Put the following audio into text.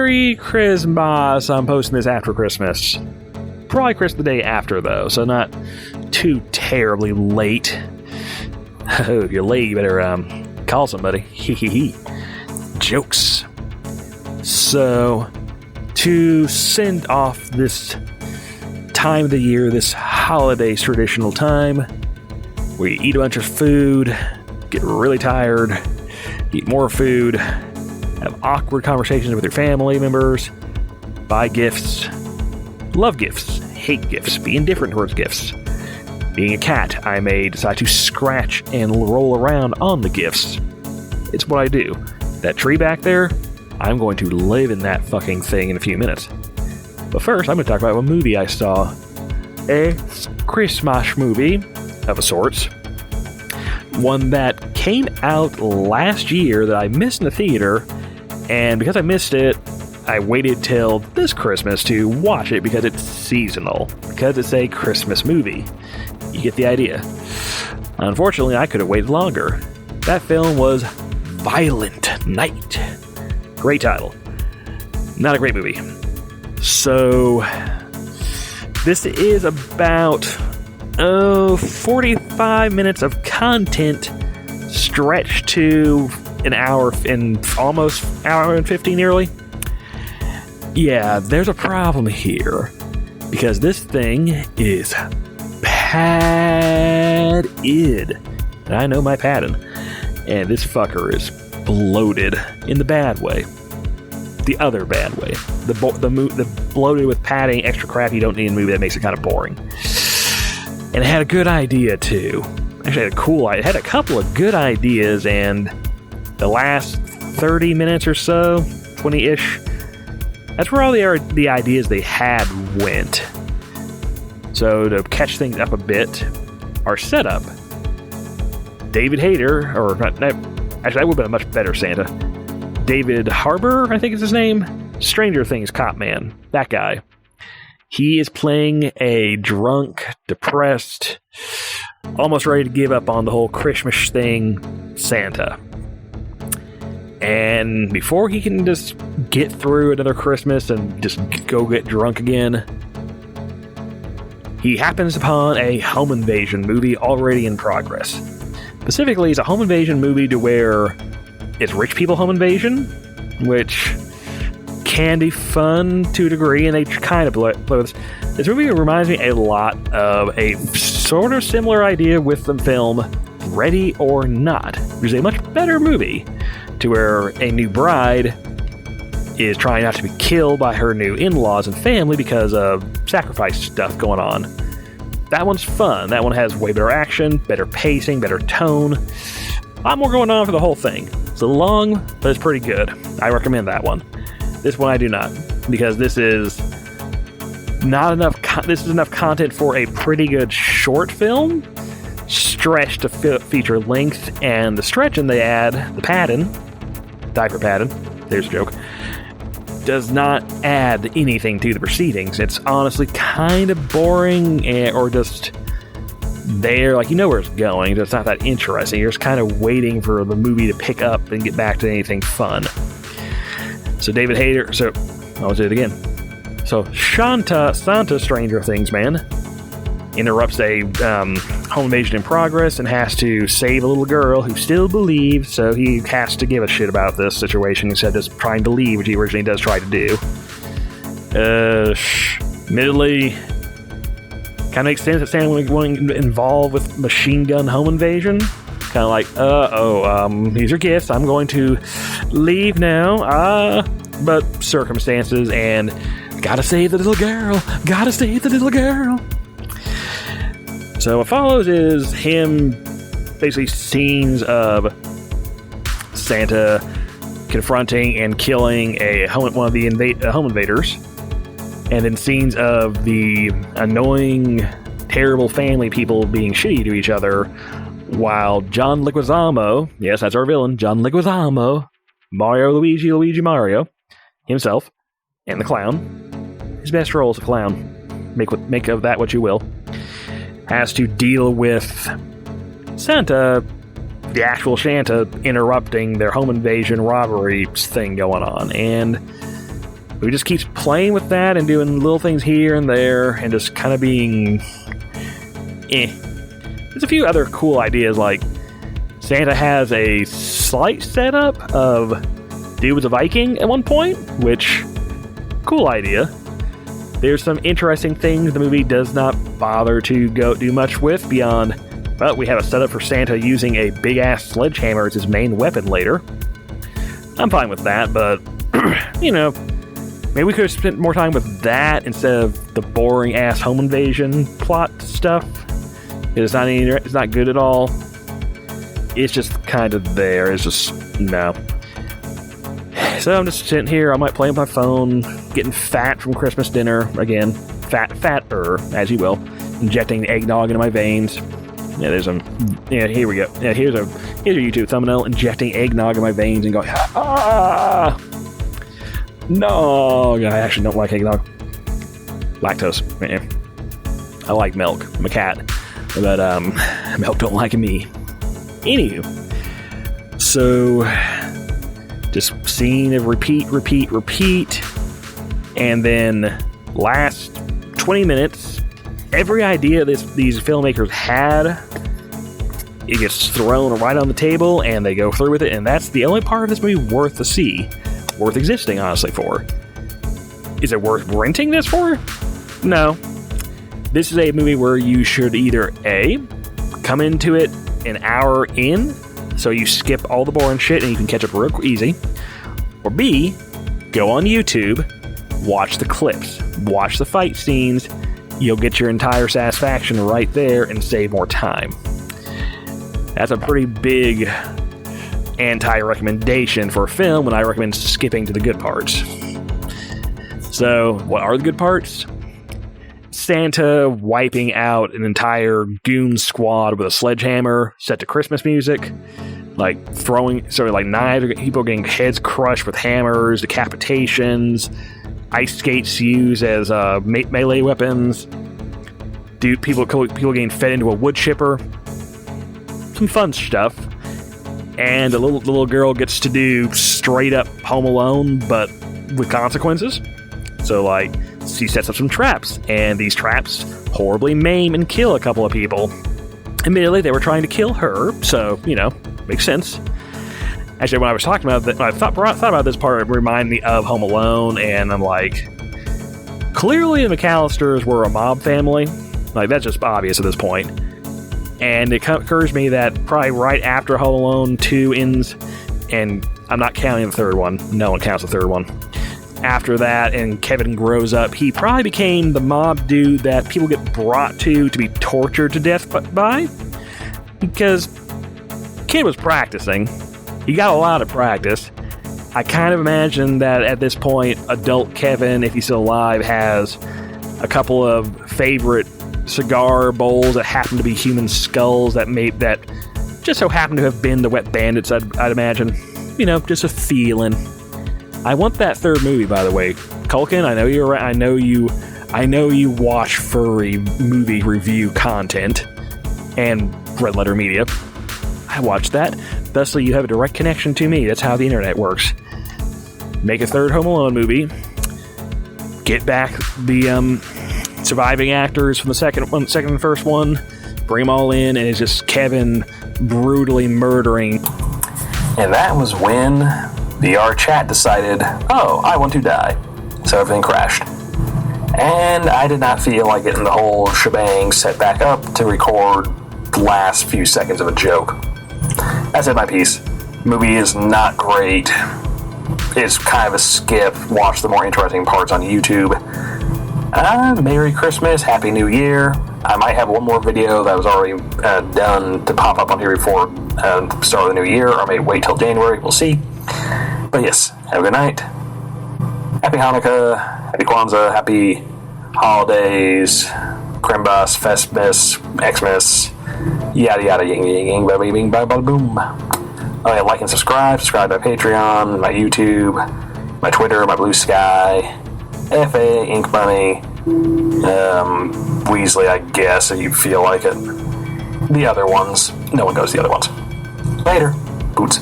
Merry Christmas. I'm posting this after Christmas. Probably Christmas the day after, though, so not too terribly late. Oh, if you're late, you better call somebody. Hee. Jokes. So, to send off this time of the year, this holiday traditional time, where you eat a bunch of food, get really tired, eat more food, have awkward conversations with your family members, buy gifts, love gifts, hate gifts, be indifferent towards gifts. Being a cat, I may decide to scratch and roll around on the gifts. It's what I do. That tree back there, I'm going to live in that fucking thing in a few minutes. But first, I'm going to talk about a movie I saw. A Christmas movie of a sorts. One that came out last year that I missed in the theater, and because I missed it, I waited till this Christmas to watch it because it's seasonal. Because it's a Christmas movie. You get the idea. Unfortunately, I could have waited longer. That film was Violent Night. Great title. Not a great movie. So, this is about 45 minutes of content stretched to an hour and almost hour and 15 nearly. Yeah, there's a problem here. Because this thing is padded. And I know my padding. And this fucker is bloated in the bad way. The other bad way. The bloated with padding, extra crap you don't need in a movie that makes it kind of boring. And it had a good idea, too. Actually, it had a couple of good ideas, and the last 30 minutes or so, 20-ish, that's where all the ideas they had went. So, to catch things up a bit, our setup, David Hayter, actually, that would have been a much better Santa. David Harbour, I think is his name. Stranger Things cop man. That guy. He is playing a drunk, depressed, almost ready to give up on the whole Christmas thing, Santa. And before he can just get through another Christmas and just go get drunk again, he happens upon a home invasion movie already in progress. Specifically, it's a home invasion movie to where it's rich people home invasion, which can be fun to a degree, and they kind of play with this. This movie reminds me a lot of a sort of similar idea with the film Ready or Not, which is a much better movie, to where a new bride is trying not to be killed by her new in-laws and family because of sacrifice stuff going on. That one's fun. That one has way better action, better pacing, better tone. A lot more going on for the whole thing. It's long, but it's pretty good. I recommend that one. This one I do not, because this is not enough. This is enough content for a pretty good short film, stretched to feature length, and the stretching they add, the padding, diaper padding, there's a joke, does not add anything to the proceedings. It's honestly kind of boring, or just there, like you know where it's going. It's not that interesting. You're just kind of waiting for the movie to pick up and get back to anything fun. So David Hayter, I'll do it again. So Santa Stranger Things man interrupts a home invasion in progress and has to save a little girl who still believes, so he has to give a shit about this situation instead of just trying to leave, which he originally does try to do. Admittedly, kind of makes sense that Santa would want to involve with machine gun home invasion. Kind of like, these are gifts, I'm going to leave now, but circumstances, and gotta save the little girl. So what follows is him, basically scenes of Santa confronting and killing one of the home invaders, and then scenes of the annoying, terrible family people being shitty to each other, while John Leguizamo, yes, that's our villain, John Leguizamo, Luigi Mario, himself, and the clown, his best role as a clown, make of that what you will, has to deal with Santa, the actual Santa, interrupting their home invasion robbery thing going on. And He just keeps playing with that and doing little things here and there and just kind of being There's a few other cool ideas, like Santa has a slight setup of dude was a Viking at one point, which, cool idea. There's some interesting things the movie does not bother to go do much with beyond, well, we have a setup for Santa using a big-ass sledgehammer as his main weapon later. I'm fine with that, but, maybe we could have spent more time with that instead of the boring-ass home invasion plot stuff. It's not good at all. It's just kind of there. It's just, no. So I'm just sitting here, I might play with my phone, getting fat from Christmas dinner, again, fatter, as you will, injecting the eggnog into my veins. Yeah, here we go. Yeah, here's your YouTube thumbnail, injecting eggnog in my veins and going, no, I actually don't like eggnog. Lactose. I like milk. I'm a cat. But, milk don't like me. Anywho. So, just seeing it repeat. And then, last 20 minutes, every idea these filmmakers had, it gets thrown right on the table, and they go through with it, and that's the only part of this movie worth to see. Worth existing, honestly, for. Is it worth renting this for? No. This is a movie where you should either A, come into it an hour in, so you skip all the boring shit and you can catch up real easy, or B, go on YouTube, watch the clips, watch the fight scenes, you'll get your entire satisfaction right there and save more time. That's a pretty big anti-recommendation for a film when I recommend skipping to the good parts. So, what are the good parts? Santa wiping out an entire goon squad with a sledgehammer set to Christmas music, like knives, people getting heads crushed with hammers, decapitations, ice skates used as melee weapons, people getting fed into a wood chipper, some fun stuff, and the little girl gets to do straight up Home Alone, but with consequences. So, she sets up some traps, and these traps horribly maim and kill a couple of people. Admittedly, they were trying to kill her, so, makes sense. Actually, when I was talking about that, when I thought about this part, it reminded me of Home Alone, and I'm like, clearly the McAllisters were a mob family. That's just obvious at this point. And it occurs to me that probably right after Home Alone 2 ends, and I'm not counting the third one. No one counts the third one. After that, and Kevin grows up, he probably became the mob dude that people get brought to be tortured to death by. Because kid was practicing. He got a lot of practice. I kind of imagine that at this point, adult Kevin, if he's still alive, has a couple of favorite cigar bowls that happen to be human skulls that just so happen to have been the Wet Bandits, I'd imagine. Just a feeling. I want that third movie, by the way. Culkin, I know you're right. I know you watch furry movie review content and Red Letter Media. I watched that. Thusly, you have a direct connection to me. That's how the internet works. Make a third Home Alone movie. Get back the surviving actors from the second and first one. Bring them all in, and it's just Kevin brutally murdering. And that was when VR chat decided, I want to die. So everything crashed. And I did not feel like getting the whole shebang set back up to record the last few seconds of a joke. I said my piece. Movie is not great. It's kind of a skip. Watch the more interesting parts on YouTube. Merry Christmas, Happy New Year. I might have one more video that was already done to pop up on here before the start of the new year, or I may wait till January. We'll see. But yes, have a good night. Happy Hanukkah, Happy Kwanzaa, Happy Holidays, Krimbas, Festmas, Xmas, yada yada, ying ying ying, bada bing, bada bada boom. Oh yeah, like and subscribe to my Patreon, my YouTube, my Twitter, my Blue Sky, FA, Ink Bunny, Weasley, I guess, if you feel like it. The other ones, no one goes to the other ones. Later, boots.